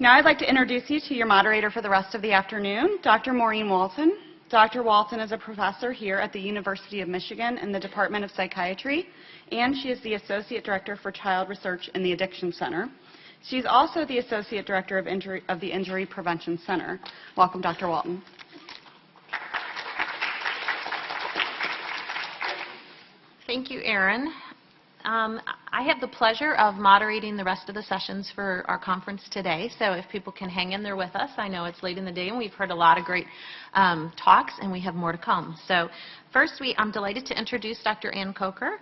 Now I'd like to introduce you to your moderator for the rest of the afternoon, Dr. Maureen Walton. Dr. Walton is a professor here at the University of Michigan in the Department of Psychiatry, and she is the Associate Director for Child Research in the Addiction Center. She's also the Associate Director of the Injury Prevention Center. Welcome, Dr. Walton. Thank you, Erin. I have the pleasure of moderating the rest of the sessions for our conference today, so if people can hang in there with us. I know it's late in the day and we've heard a lot of great talks and we have more to come. So first, I'm delighted to introduce Dr. Ann Coker.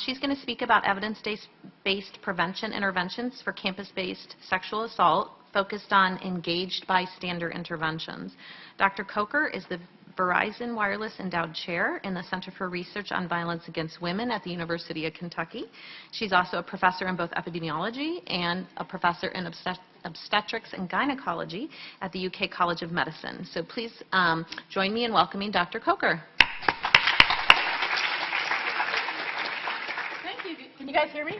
She's going to speak about evidence-based prevention interventions for campus-based sexual assault focused on engaged bystander interventions. Dr. Coker is the Verizon Wireless Endowed Chair in the Center for Research on Violence Against Women at the University of Kentucky. She's also a professor in both epidemiology and a professor in obstetrics and gynecology at the UK College of Medicine. So please join me in welcoming Dr. Coker. Thank you. Can you guys hear me?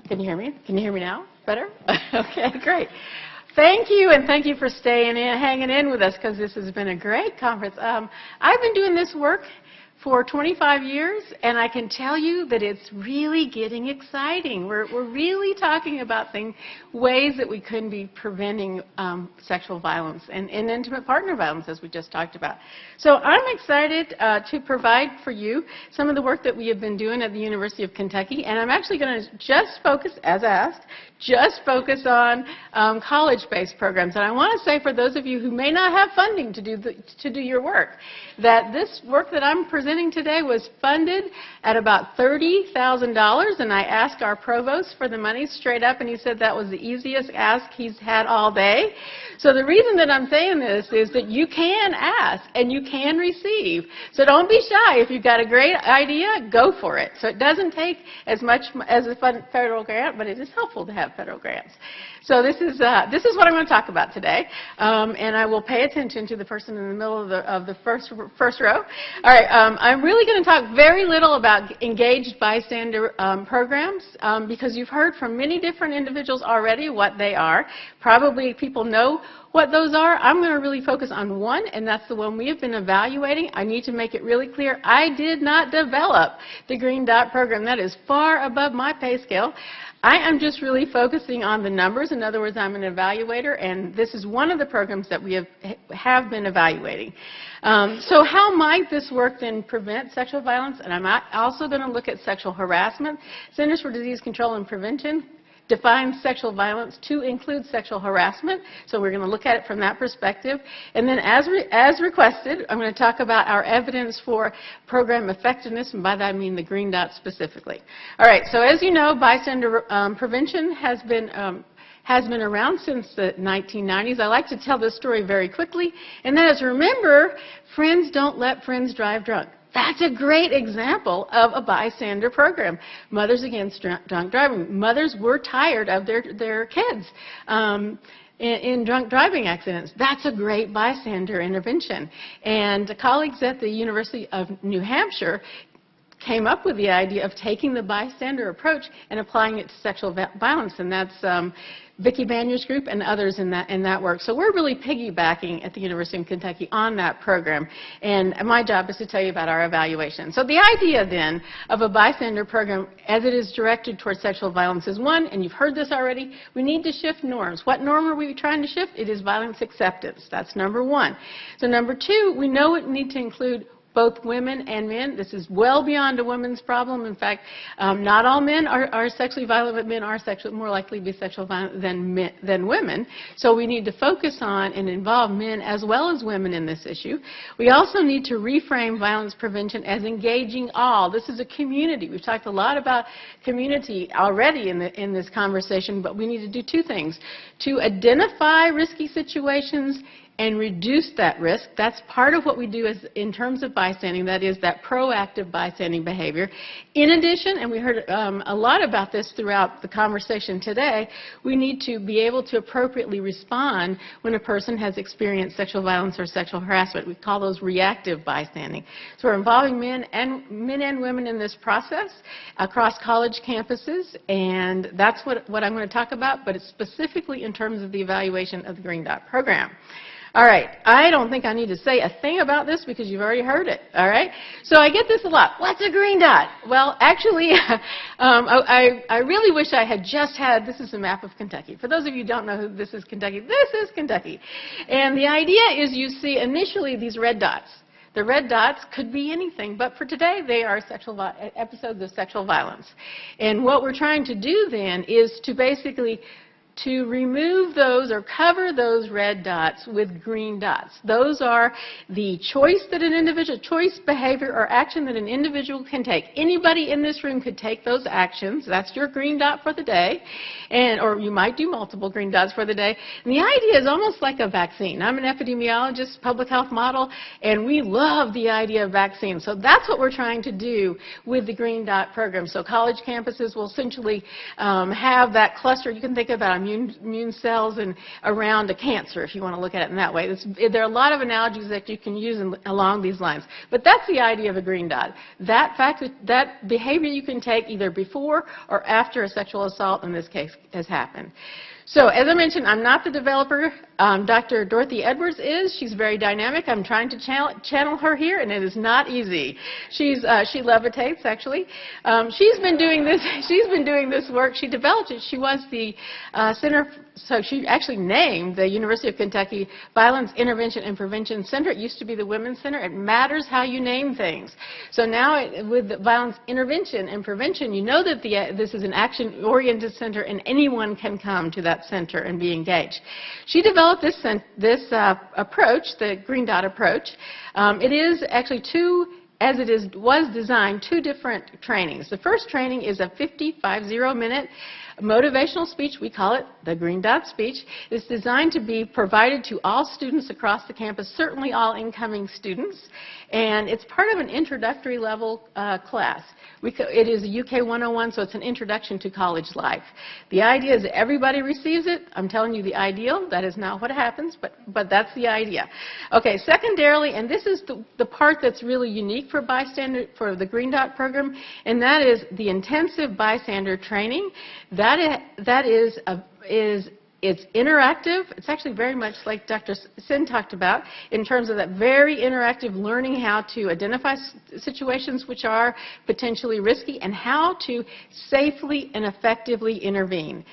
Can you hear me? Can you hear me now? Better? Okay, great. Thank you, and thank you for staying in, hanging in with us, because this has been a great conference. I've been doing this work for 25 years, and I can tell you that it's really getting exciting. We're really talking about ways that we can be preventing sexual violence and intimate partner violence, as we just talked about. So I'm excited to provide for you some of the work that we have been doing at the University of Kentucky, and I'm actually going to just focus, as asked, on college-based programs. And I want to say, for those of you who may not have funding to do your work, that this work that I'm presenting today was funded at about $30,000, and I asked our provost for the money straight up, and he said that was the easiest ask he's had all day. So the reason that I'm saying this is that you can ask and you can receive. So don't be shy. If you've got a great idea, go for it. So it doesn't take as much as a federal grant, but it is helpful to have federal grants. So this is what I'm going to talk about today, and I will pay attention to the person in the middle of the first row. All right, I'm really going to talk very little about engaged bystander programs, because you've heard from many different individuals already what they are. Probably people know what those are. I'm going to really focus on one, and that's the one we have been evaluating. I need to make it really clear, I did not develop the Green Dot program. That is far above my pay scale. I am just really focusing on the numbers. In other words, I'm an evaluator, and this is one of the programs that we have been evaluating. So how might this work then prevent sexual violence? And I'm also going to look at sexual harassment. Centers for Disease Control and Prevention defines sexual violence to include sexual harassment, so we're going to look at it from that perspective. And then as requested, I'm going to talk about our evidence for program effectiveness, and by that I mean the Green Dot specifically. All right, so as you know, bystander prevention has been around since the 1990s. I like to tell this story very quickly, and that is, remember, friends don't let friends drive drunk. That's a great example of a bystander program. Mothers Against Drunk Driving. Mothers were tired of their kids in drunk driving accidents. That's a great bystander intervention. And colleagues at the University of New Hampshire came up with the idea of taking the bystander approach and applying it to sexual violence, and that's Vicki Banier's group and others in that work. So we're really piggybacking at the University of Kentucky on that program, and my job is to tell you about our evaluation. So the idea then of a bystander program as it is directed towards sexual violence is one, and you've heard this already, we need to shift norms. What norm are we trying to shift? It is violence acceptance. That's number one. So number two, we know it need to include both women and men. This is well beyond a woman's problem. In fact, not all men are sexually violent, but men are more likely to be sexually violent than women. So we need to focus on and involve men as well as women in this issue. We also need to reframe violence prevention as engaging all. This is a community. We've talked a lot about community already in this conversation, but we need to do two things: to identify risky situations and reduce that risk. That's part of what we do in terms of bystanding, that is that proactive bystanding behavior. In addition, and we heard a lot about this throughout the conversation today, we need to be able to appropriately respond when a person has experienced sexual violence or sexual harassment. We call those reactive bystanding. So we're involving men and women in this process across college campuses, and that's what I'm going to talk about, but it's specifically in terms of the evaluation of the Green Dot program. All right, I don't think I need to say a thing about this because you've already heard it, all right? So I get this a lot. What's a green dot? Well, actually, I really wish I had just had, this is a map of Kentucky. For those of you who don't know who this is Kentucky, this is Kentucky. And the idea is you see initially these red dots. The red dots could be anything, but for today they are episodes of sexual violence. And what we're trying to do then is to basically to remove those or cover those red dots with green dots. Those are the choice behavior or action that an individual can take. Anybody in this room could take those actions. That's your green dot for the day. Or you might do multiple green dots for the day. And the idea is almost like a vaccine. I'm an epidemiologist, public health model, and we love the idea of vaccines. So that's what we're trying to do with the Green Dot program. So college campuses will essentially have that cluster. You can think about immune cells and around a cancer, if you want to look at it in that way. There are a lot of analogies that you can use along these lines. But that's the idea of a green dot. That behavior you can take either before or after a sexual assault, in this case, has happened. So, as I mentioned, I'm not the developer. Dr. Dorothy Edwards is. She's very dynamic. I'm trying to channel her here, and it is not easy. She levitates, actually. She's been doing this work. She developed it. She was the center. So she actually named the University of Kentucky Violence Intervention and Prevention Center. It used to be the Women's Center. It matters how you name things. So now with the violence intervention and prevention, you know that this is an action-oriented center, and anyone can come to that center and be engaged. She developed this approach, the Green Dot approach. It is actually was designed, two different trainings. The first training is a 50-minute motivational speech. We call it the Green Dot speech. It's designed to be provided to all students across the campus, certainly all incoming students, and it's part of an introductory level class. It is a UK 101, so it's an introduction to college life. The idea is that everybody receives it. I'm telling you the ideal. That is not what happens, but that's the idea. Okay, secondarily, and this is the part that's really unique for Bystander, for the Green Dot program, and that is the intensive bystander training. It's interactive. It's actually very much like Dr. Sin talked about in terms of that very interactive learning how to identify situations which are potentially risky and how to safely and effectively intervene.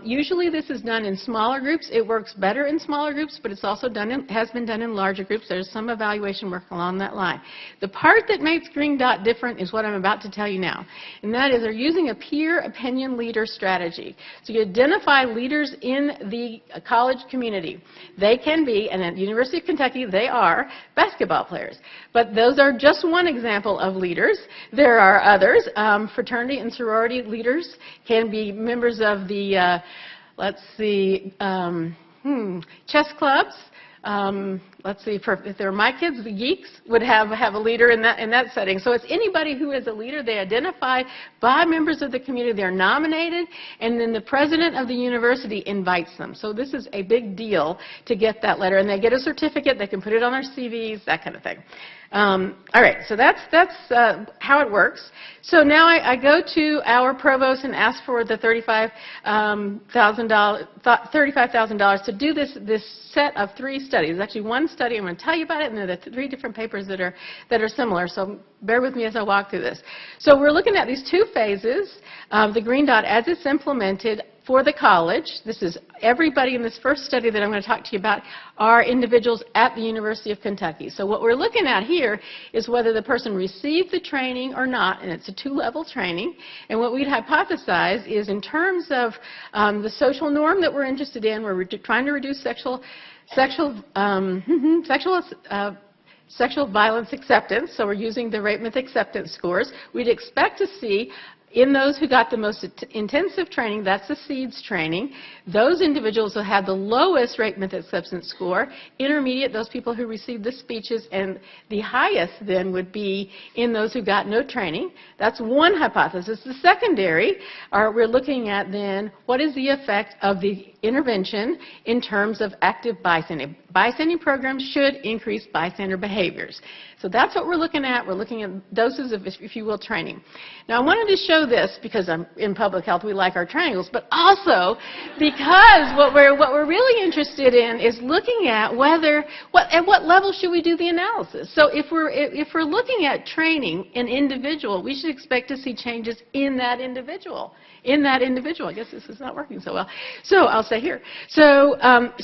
Usually this is done in smaller groups. It works better in smaller groups, but it's also has been done in larger groups. There's some evaluation work along that line. The part that makes Green Dot different is what I'm about to tell you now, and that is they're using a peer opinion leader strategy. So you identify leaders in the college community. They can be, and at the University of Kentucky, they are basketball players. But those are just one example of leaders. There are others. Fraternity and sorority leaders can be members of the, chess clubs. Let's see, if they're my kids, the geeks would have a leader in that setting. So it's anybody who is a leader. They identify by members of the community. They're nominated, and then the president of the university invites them. So this is a big deal to get that letter, and they get a certificate. They can put it on their CVs, that kind of thing. All right, so that's how it works. So now I go to our provost and ask for the $35,000 to do this set of 3 studies. There's actually one study. I'm going to tell you about it, and there are 3 different papers that are similar. So bear with me as I walk through this. So we're looking at these 2 phases of the Green Dot as it's implemented for the college. This is everybody in this first study that I'm going to talk to you about are individuals at the University of Kentucky. So what we're looking at here is whether the person received the training or not, and it's a 2-level training. And what we'd hypothesize is in terms of the social norm that we're interested in, we're trying to reduce sexual violence acceptance, so we're using the rate myth acceptance scores. We'd expect to see in those who got the most intensive training, that's the SEEDS training, those individuals who had the lowest rate method acceptance score, intermediate, those people who received the speeches, and the highest then would be in those who got no training. That's one hypothesis. The secondary, we're looking at then what is the effect of the intervention in terms of active bystanding. Bystanding programs should increase bystander behaviors. So that's what we're looking at. We're looking at doses of, if you will, training. Now, I wanted to show this because I'm in public health. We like our triangles, but also because what we're really interested in is looking at at what level should we do the analysis. So if we're looking at training an individual, we should expect to see changes in that individual. I guess this is not working so well. So I'll stay here. So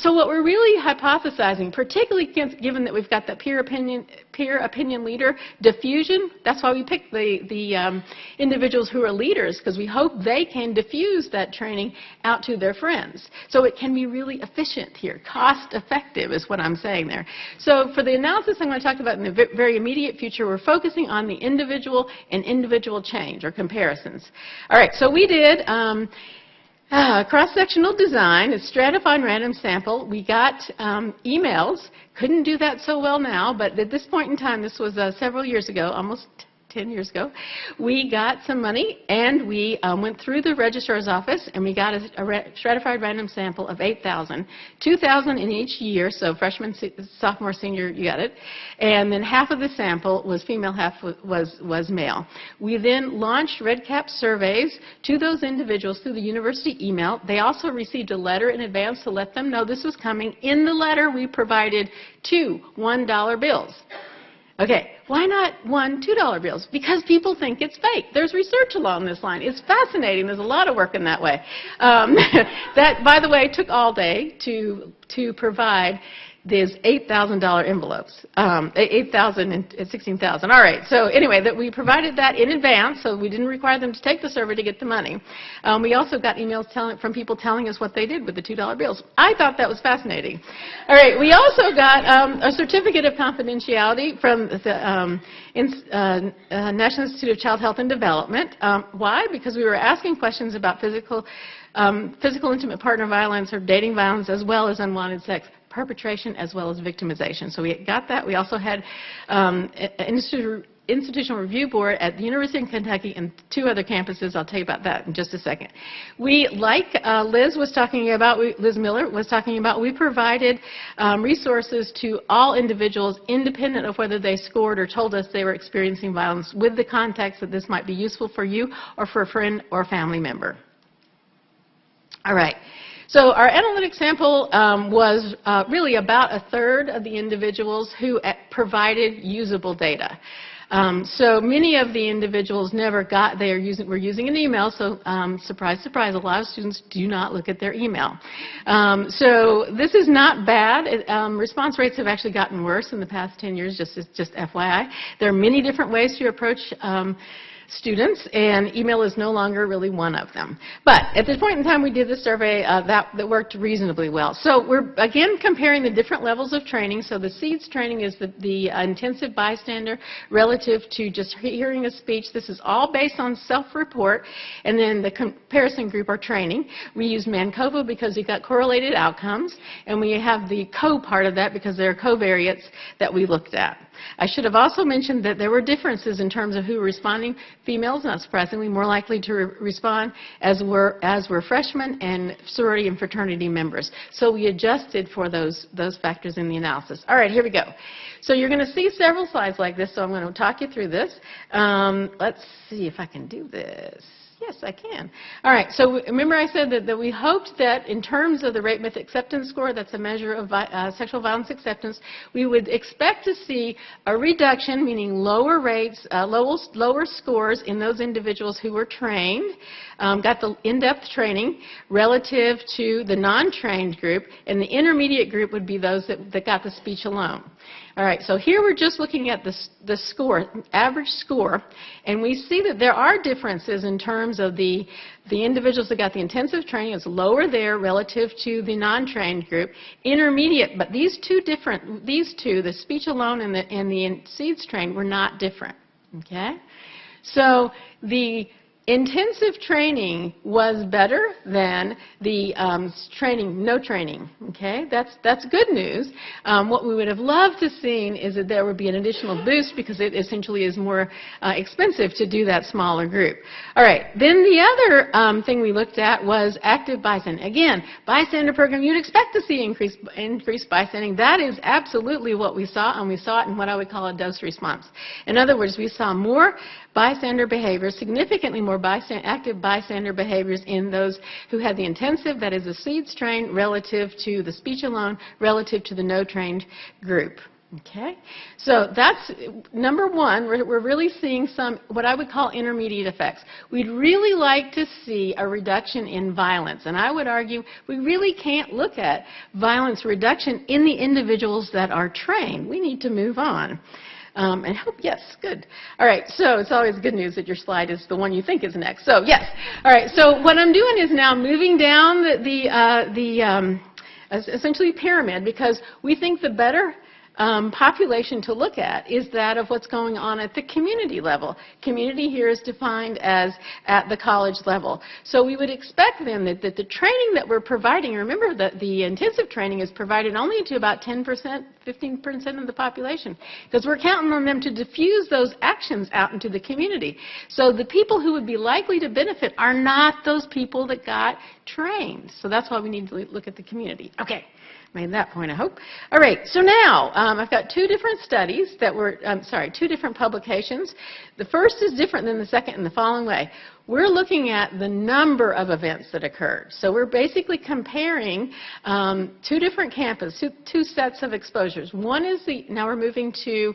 what we're really hypothesizing, particularly given that we've got the peer opinion leader diffusion, that's why we picked the individuals who are leaders, because we hope they can diffuse that training out to their friends. So it can be really efficient here. Cost effective is what I'm saying there. So for the analysis I'm going to talk about in the very immediate future, we're focusing on the individual and individual change or comparisons. All right, so we did cross-sectional design, a stratified random sample. We got emails. Couldn't do that so well now, but at this point in time, this was several years ago, almost 10 years ago, we got some money and we went through the registrar's office and we got a stratified random sample of 8,000, 2,000 in each year, so freshman, sophomore, senior, you got it, and then half of the sample was female, half was male. We then launched red cap surveys to those individuals through the university email. They also received a letter in advance to let them know this was coming. In the letter, we provided 2 $1 bills. Okay, why not 1 $2 bills? Because people think it's fake. There's research along this line. It's fascinating. There's a lot of work in that way. That, by the way, took all day to provide these $8,000 envelopes, 8,000 and 16,000. All right. So anyway, that we provided that in advance, so we didn't require them to take the survey to get the money. We also got emails from people telling us what they did with the $2 bills. I thought that was fascinating. All right. We also got a certificate of confidentiality from the National Institute of Child Health and Development. Why? Because we were asking questions about physical intimate partner violence or dating violence, as well as unwanted sex perpetration, as well as victimization. So we got that. We also had an institutional review board at the University of Kentucky and 2 other campuses. I'll tell you about that in just a second. We, like Liz Miller was talking about, we provided resources to all individuals independent of whether they scored or told us they were experiencing violence, with the context that this might be useful for you or for a friend or family member. All right. So our analytic sample was really about 1/3 of the individuals who provided usable data. So many of the individuals never got, we're using an email, so surprise, surprise, a lot of students do not look at their email. So this is not bad. Response rates have actually gotten worse in the past 10 years, just FYI. There are many different ways to approach students, and email is no longer really one of them. But at this point in time, we did the survey that worked reasonably well. So we're, again, comparing the different levels of training. So the SEEDS training is the intensive bystander relative to just hearing a speech. This is all based on self-report. And then the comparison group are training. We use Mancovo because we got correlated outcomes. And we have the co-part of that because there are covariates that we looked at. I should have also mentioned that there were differences in terms of who were responding. Females, not surprisingly, more likely to respond, as were freshmen and sorority and fraternity members. So we adjusted for those factors in the analysis. All right, here we go. So you're going to see several slides like this, so I'm going to talk you through this. Let's see if I can do this. Yes, I can. All right, so remember I said that we hoped that in terms of the rate method acceptance score, that's a measure of sexual violence acceptance, we would expect to see a reduction, meaning lower rates, lower scores in those individuals who were trained, got the in-depth training relative to the non-trained group, and the intermediate group would be those that got the speech alone. All right, so here we're just looking at the score, average score, and we see that there are differences in terms of the individuals that got the intensive training is lower there relative to the non-trained group. Intermediate, but these two, the speech alone and the SEEDS trained, were not different. Okay, so the intensive training was better than the no training. Okay, that's good news. What we would have loved to seen is that there would be an additional boost because it essentially is more expensive to do that smaller group. All right, then the other thing we looked at was active bystander. Again, bystander program, you'd expect to see increased bystanding. That is absolutely what we saw, and we saw it in what I would call a dose response. In other words, we saw more bystander behavior, significantly more active bystander behaviors in those who had the intensive, that is the SEEDS train, relative to the speech alone, relative to the no trained group. Okay, so that's number one. We're really seeing some what I would call intermediate effects. We'd really like to see a reduction in violence, and I would argue we really can't look at violence reduction in the individuals that are trained. We need to move on. And hope, yes, good. All right, so it's always good news that your slide is the one you think is next. So, yes. All right, so what I'm doing is now moving down essentially pyramid, because we think the better population to look at is that of what's going on at the community level. Community here is defined as at the college level. So we would expect then that the training that we're providing, remember that the intensive training is provided only to about 10%, 15% of the population, because we're counting on them to diffuse those actions out into the community. So the people who would be likely to benefit are not those people that got trained. So that's why we need to look at the community. Okay. Made that point, I hope. All right, so now I've got two different studies that were, two different publications. The first is different than the second in the following way. We're looking at the number of events that occurred. So we're basically comparing two different campuses, two sets of exposures. One is now we're moving to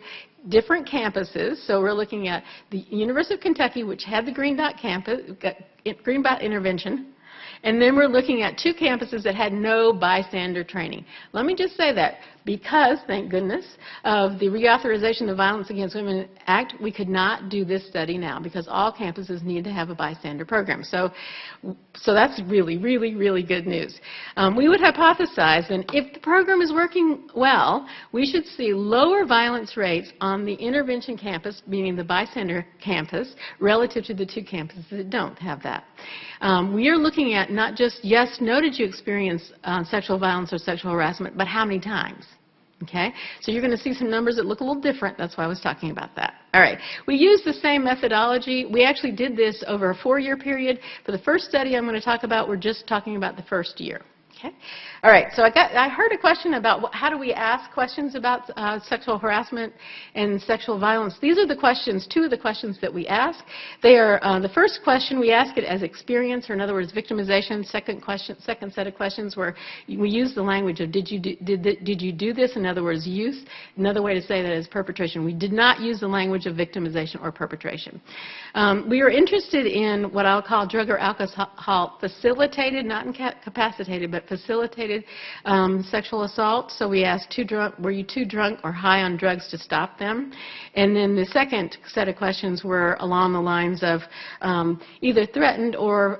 different campuses. So we're looking at the University of Kentucky, which had the Green Dot campus, Green Dot intervention. And then we're looking at two campuses that had no bystander training. Let me just say that because, thank goodness, of the Reauthorization of the Violence Against Women Act, we could not do this study now because all campuses need to have a bystander program. So that's really, really, really good news. We would hypothesize that if the program is working well, we should see lower violence rates on the intervention campus, meaning the bystander campus, relative to the two campuses that don't have that. We are looking at not just, yes, no, did you experience sexual violence or sexual harassment, but how many times? Okay? So you're going to see some numbers that look a little different. That's why I was talking about that. All right. We used the same methodology. We actually did this over a 4-year period. For the first study I'm going to talk about, we're just talking about the first year. Okay. All right. So I heard a question about how do we ask questions about sexual harassment and sexual violence. These are the questions, two of the questions that we ask. They are the first question we ask it as experience, or in other words, victimization. Second set of questions where we use the language of did you do this? In other words, use. Another way to say that is perpetration. We did not use the language of victimization or perpetration. We are interested in what I'll call drug or alcohol facilitated, not incapacitated, but facilitated sexual assault. So we asked, were you too drunk or high on drugs to stop them? And then the second set of questions were along the lines of either threatened or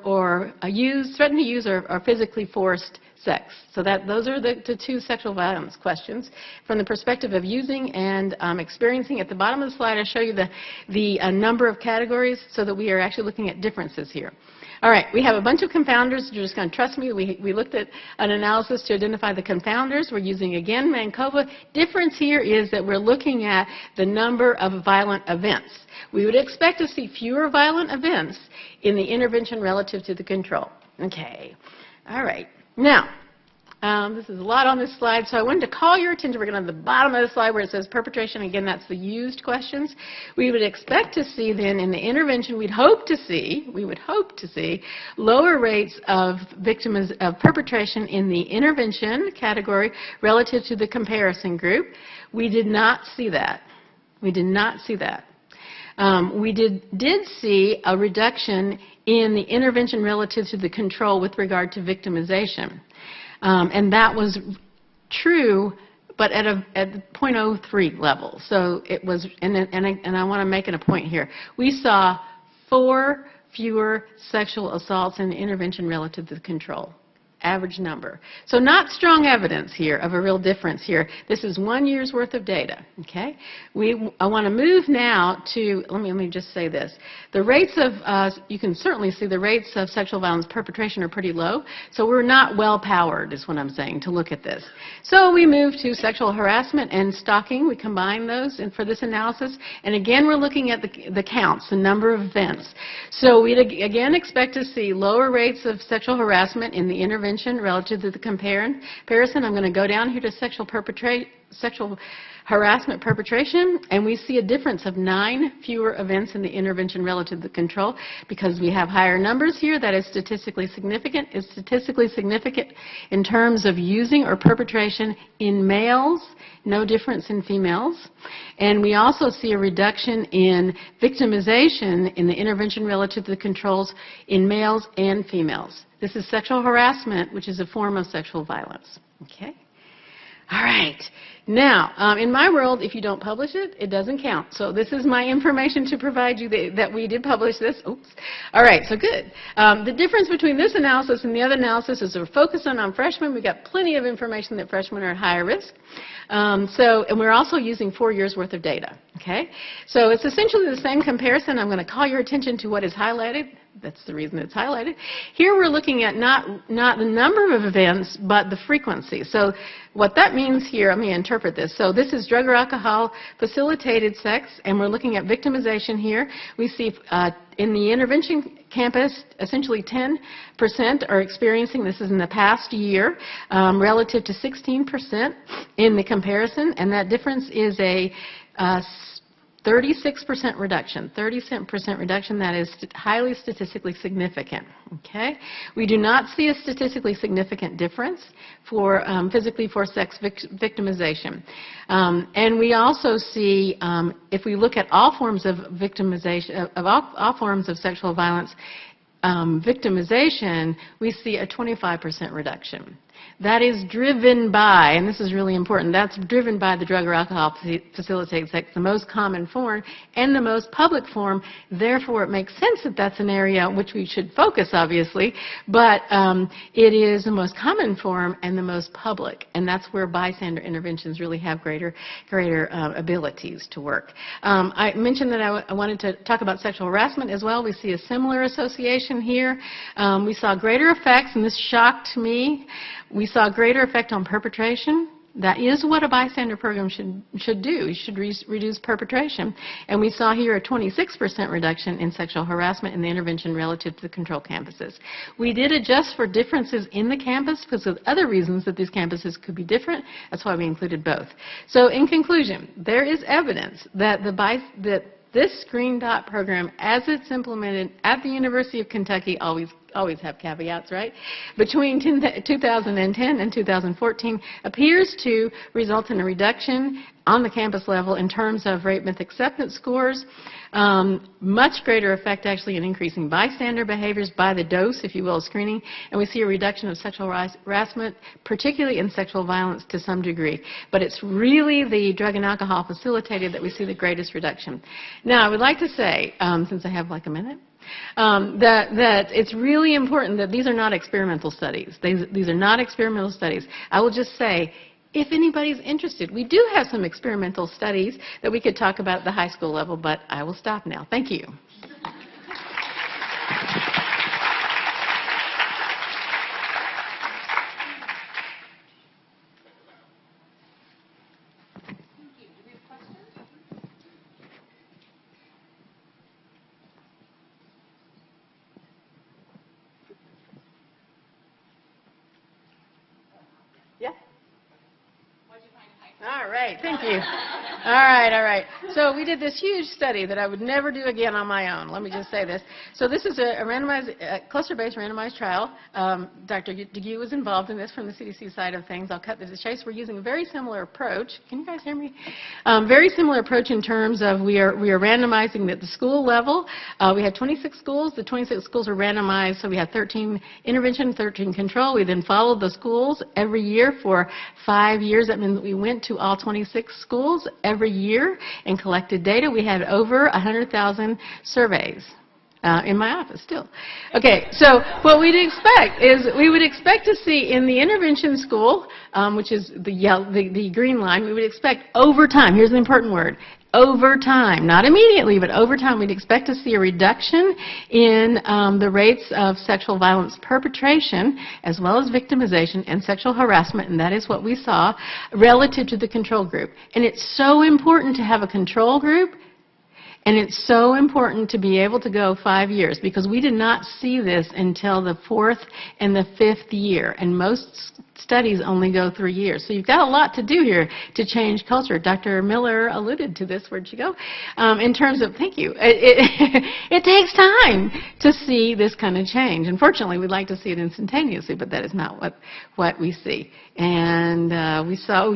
threatened to use or physically forced sex. So those are the two sexual violence questions from the perspective of using and experiencing. At the bottom of the slide, I show you the number of categories so that we are actually looking at differences here. All right, we have a bunch of confounders. You're just going to trust me. We looked at an analysis to identify the confounders. We're using, again, Mankova. Difference here is that we're looking at the number of violent events. We would expect to see fewer violent events in the intervention relative to the control. Okay. All right. Now, this is a lot on this slide, so I wanted to call your attention. We're going to the bottom of the slide where it says perpetration. Again, that's the used questions. We would expect to see then in the intervention, we would hope to see lower rates of perpetration in the intervention category relative to the comparison group. We did not see that. We did not see that. We did see a reduction in the intervention relative to the control with regard to victimization. And that was true, but at 0.03 level. So it was, and I want to make it a point here. We saw 4 fewer sexual assaults in the intervention relative to the control average number. So not strong evidence here of a real difference here. This is 1 year's worth of data, okay? I want to move now to, let me just say this. The rates of, you can certainly see the rates of sexual violence perpetration are pretty low, so we're not well powered is what I'm saying to look at this. So we move to sexual harassment and stalking. We combine those for this analysis, and again we're looking at the counts, the number of events. So we'd again expect to see lower rates of sexual harassment in the intervention relative to the comparison. I'm going to go down here to sexual harassment perpetration, and we see a difference of 9 fewer events in the intervention relative to the control because we have higher numbers here. That is statistically significant. It's statistically significant in terms of using or perpetration in males, no difference in females. And we also see a reduction in victimization in the intervention relative to the controls in males and females. This is sexual harassment, which is a form of sexual violence. Okay? All right. Now, in my world, if you don't publish it, it doesn't count. So this is my information to provide you that we did publish this. Oops. All right, so good. The difference between this analysis and the other analysis is we're focusing on freshmen. We've got plenty of information that freshmen are at higher risk. And we're also using 4 years' worth of data. Okay? So it's essentially the same comparison. I'm going to call your attention to what is highlighted. That's the reason it's highlighted. Here we're looking at not the number of events, but the frequency. So what that means here, let me interpret this. So this is drug or alcohol facilitated sex, and we're looking at victimization here. We see in the intervention campus, essentially 10% are experiencing, this is in the past year, relative to 16% in the comparison, and that difference is a 36% reduction. 36% reduction, that is highly statistically significant. Okay? We do not see a statistically significant difference for physically forced sex victimization. And we also see, if we look at all forms of victimization, of all forms of sexual violence, victimization, we see a 25% reduction. That is driven by, and this is really important, that's driven by the drug or alcohol facilitated sex, the most common form and the most public form. Therefore, it makes sense that that's an area which we should focus, obviously, but it is the most common form and the most public, and that's where bystander interventions really have greater abilities to work. I mentioned that I wanted to talk about sexual harassment as well. We see a similar association here. We saw greater effects, and this shocked me. We saw greater effect on perpetration. That is what a bystander program should do. You should reduce perpetration. And we saw here a 26% reduction in sexual harassment in the intervention relative to the control campuses. We did adjust for differences in the campus because of other reasons that these campuses could be different. That's why we included both. So in conclusion, there is evidence that this Green Dot program, as it's implemented at the University of Kentucky, always have caveats, right? Between 2010 and 2014 appears to result in a reduction on the campus level in terms of rape myth acceptance scores, much greater effect actually in increasing bystander behaviors by the dose, if you will, screening, and we see a reduction of sexual harassment, particularly in sexual violence to some degree. But it's really the drug and alcohol facilitated that we see the greatest reduction. Now, I would like to say, since I have like a minute, that it's really important that these are not experimental studies. These are not experimental studies. I will just say, if anybody's interested, we do have some experimental studies that we could talk about at the high school level, but I will stop now. Thank you. All right, thank you. All right. So we did this huge study that I would never do again on my own. Let me just say this. So this is a randomized, cluster-based randomized trial. Dr. DeGue was involved in this from the CDC side of things. I'll cut to the chase. We're using a very similar approach. Can you guys hear me? Very similar approach in terms of we are randomizing at the school level. We had 26 schools. The 26 schools are randomized, so we had 13 intervention, 13 control. We then followed the schools every year for 5 years. That means we went to all 26 schools every year and collected data. We had over 100,000 surveys. in my office still. Okay, so what we'd expect is we would expect to see in the intervention school, which is the green line, we would expect over time, here's an important word, over time, not immediately, but over time, we'd expect to see a reduction in the rates of sexual violence perpetration, as well as victimization and sexual harassment, and that is what we saw relative to the control group. And it's so important to have a control group, and it's so important to be able to go 5 years, because we did not see this until the 4th and the 5th year, and most studies only go 3 years. So you've got a lot to do here to change culture. Dr. Miller alluded to this. Where'd you go? In terms of, thank you, it takes time to see this kind of change. Unfortunately, we'd like to see it instantaneously, but that is not what we see. And we saw,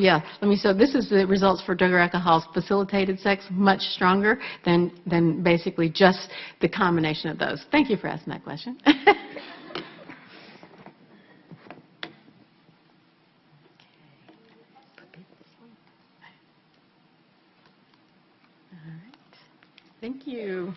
so this is the results for drug or alcohol facilitated sex, much stronger than basically just the combination of those. Thank you for asking that question. Thank you.